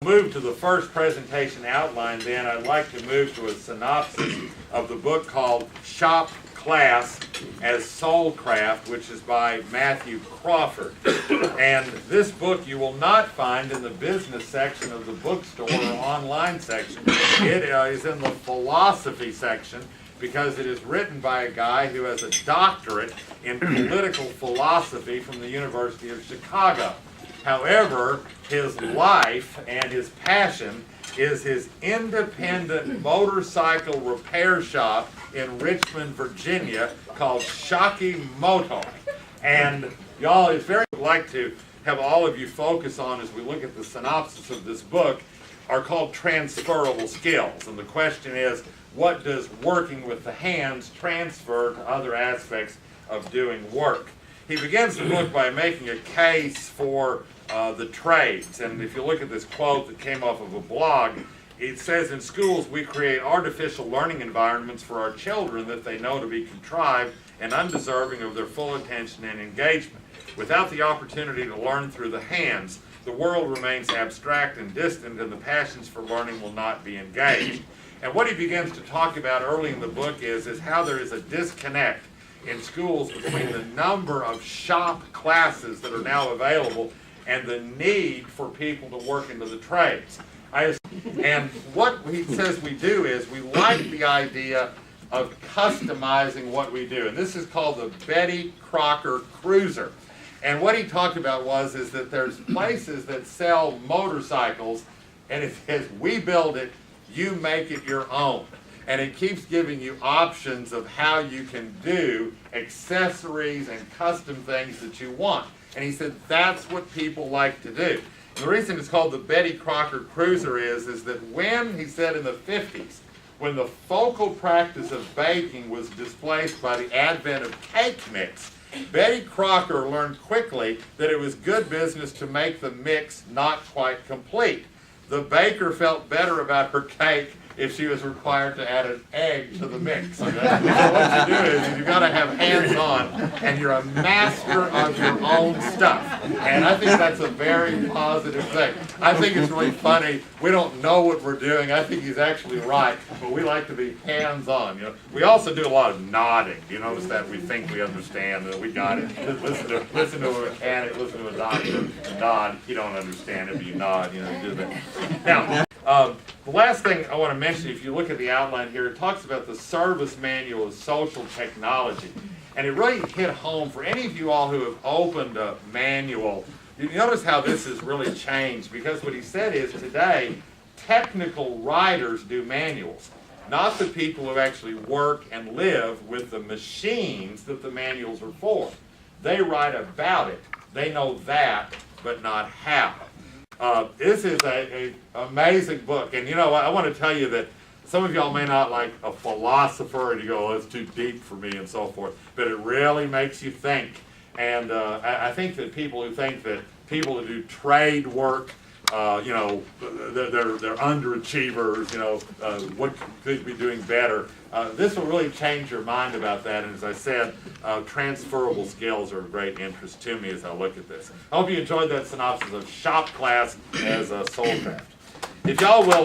Move to the first presentation outline, then I'd like to move to a synopsis of the book called Shop Class as Soulcraft, which is by Matthew Crawford. And this book you will not find in the business section of the bookstore or online section. It is in the philosophy section because it is written by a guy who has a doctorate in political philosophy from the University of Chicago. However, his life and his passion is his independent motorcycle repair shop in Richmond, Virginia called Shocky Motor. And y'all, it's very like to have all of you focus on as we look at the synopsis of this book are called transferable skills. And the question is, what does working with the hands transfer to other aspects of doing work? He begins the book by making a case for the trades. And if you look at this quote that came off of a blog, it says, in schools we create artificial learning environments for our children that they know to be contrived and undeserving of their full attention and engagement. Without the opportunity to learn through the hands, the world remains abstract and distant, and the passions for learning will not be engaged. And what he begins to talk about early in the book is how there is a disconnect in schools between the number of shop classes that are now available and the need for people to work into the trades. And what he says we do is we like the idea of customizing what we do. And this is called the Betty Crocker Cruiser. And what he talked about is that there's places that sell motorcycles, and it says, we build it, you make it your own. And it keeps giving you options of how you can do accessories and custom things that you want. And he said that's what people like to do. And the reason it's called the Betty Crocker Cruiser is that when, he said in the 50s, when the focal practice of baking was displaced by the advent of cake mix, Betty Crocker learned quickly that it was good business to make the mix not quite complete. The baker felt better about her cake if she was required to add an egg to the mix. Okay? So what you do is you've got to have hands-on, and you're a master of your own stuff. And I think that's a very positive thing. I think it's really funny. We don't know what we're doing. I think he's actually right, but we like to be hands-on. You know, we also do a lot of nodding. You notice that we think we understand, that we got it. Listen to a mechanic, listen to a doctor, nod. You don't understand it, but you nod. You know, you do that. Now. The last thing I want to mention, if you look at the outline here, it talks about the service manual of social technology. And it really hit home for any of you all who have opened a manual. You notice how this has really changed, because what he said is today, technical writers do manuals, not the people who actually work and live with the machines that the manuals are for. They write about it. They know that, but not how. This is an amazing book, and you know, I want to tell you that some of y'all may not like a philosopher, and you go, oh, it's too deep for me, and so forth, but it really makes you think. And I think that people who think that people who do trade work, you know, they're underachievers, you know, what could be doing better, this will really change your mind about that. And as I said, transferable skills are of great interest to me as I look at this. I hope you enjoyed that synopsis of Shop Class as Soulcraft. If y'all will